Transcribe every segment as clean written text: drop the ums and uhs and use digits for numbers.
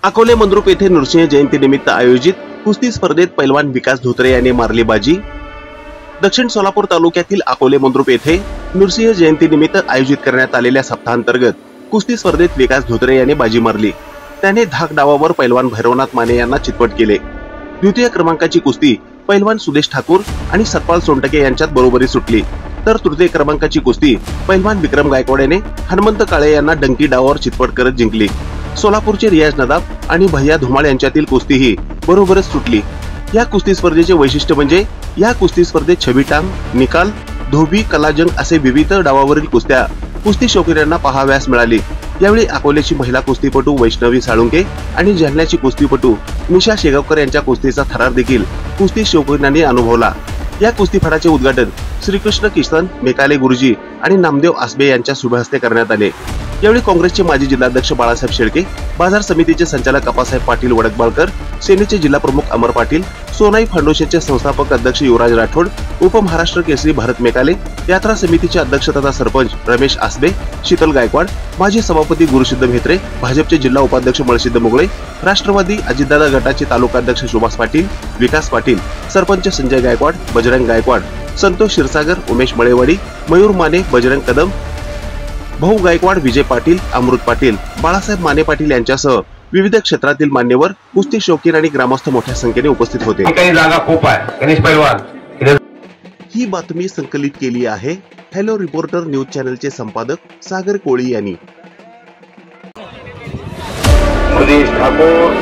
अकोले मंद्रुप येथे नृसिंह जयंती निमित्त आयोजित कुस्ती स्पर्धेत पैलवान विकास धोत्रे यांनी मारली बाजी। दक्षिण सोलापूर तालुक्यातील अकोले मंद्रुप येथे नृसिंह जयंती निमित्त आयोजित करण्यात आलेल्या सप्ताहांतर्गत कुस्ती स्पर्धेत विकास धोत्रे यांनी बाजी मारली। त्याने धाक डावावर पैलवान भैरवनाथ माने यांना चितपट केले। द्वितीय क्रमांकाची कुस्ती पैलवान सुदेश ठाकूर आणि सतपाल सोनटके यांच्यात बरोबरी सुटली, तर तृतीय क्रमांकाची कुस्ती पैलवान विक्रम गायकवाड याने हनुमंत काळे यांना डंकी डावावर चितपट करत जिंकली। सोलापूरचे रियाज नदाब आणि भैया धुमाळ यांच्यातील कुस्ती ही बरोबरच सुटली। या कुस्ती स्पर्धेचे वैशिष्ट्य म्हणजे या कुस्ती स्पर्धेत छबीटांग, निकाल, धोबी, कलाजंग असे विविध डावावरील कुस्त्या कुस्ती शौकीरांना पाहाव्यास मिळाली। यावेळी अकोल्याची महिला कुस्तीपटू वैष्णवी साळुंके आणि जालन्याची कुस्तीपटू निशा शेगावकर यांच्या कुस्तीचा थरार देखील कुस्ती शौकीरांनी अनुभवला। या कुस्तीफडाचे उद्घाटन श्रीकृष्ण किसन मेकाले गुरुजी आणि नामदेव आसबे यांच्या शुभ हस्ते करण्यात आले। यावेळी काँग्रेसचे माजी जिल्हाध्यक्ष बाळासाहेब शेळके, बाजार समितीचे संचालक अप्पासाहेब पाटील वडकबाळकर, सेनेचे जिल्हा प्रमुख अमर पाटील, सोनाई फाउंडेशनचे संस्थापक अध्यक्ष युवराज राठोड, उपमहाराष्ट्र केसरी भरत मेकाले, यात्रा समितीचे अध्यक्ष तथा सरपंच रमेश आसबे, शीतल गायकवाड, माजी सभापती गुरुसिद्ध म्हेत्रे, भाजपचे जिल्हा उपाध्यक्ष मळसिद्ध मुगळे, राष्ट्रवादी अजितदादा गटाचे तालुकाध्यक्ष सुभाष पाटील, विकास पाटील, सरपंच संजय गायकवाड, बजरंग गायकवाड, संतोष क्षीरसागर, उमेश मळेवाडी, मयूर माने, बजरंग कदम, भाऊ गायकवाड, विजय पाटील, अमृत पाटील, बाळासाहेब माने पाटील यांच्यासह विविध क्षेत्रातील मान्यवर, कुस्ती शौकीन आणि ग्रामस्थ मोठ्या संख्येने उपस्थित होते। ही बातमी संकलित केली आहे हॅलो रिपोर्टर न्यूज चॅनलचे संपादक सागर कोळी यांनी। सुदेश ठाकूर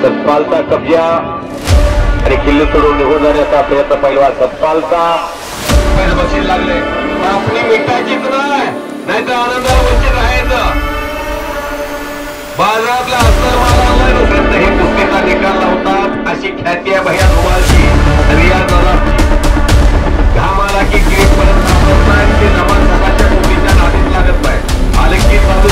सतपालचा कब्जा आणि किल्ले सोडून निघून जाण्याचा प्रयत्न पैलवान सतपालचा बशील लागले। आपली मिठाची नाही तर आनंदाला वंचित राहायचं। बाजारातला अस्तर मालाला नसेल हे कुस्तीचा निकाल लावतात अशी ख्याती आहे भैया धुमाळची, रियाज नदाबची। घामाला की गेट पर्यंत थांबत नाही, ते जमान सकाळच्या टोपीच्या नादीत लागत नाही। आले की चालू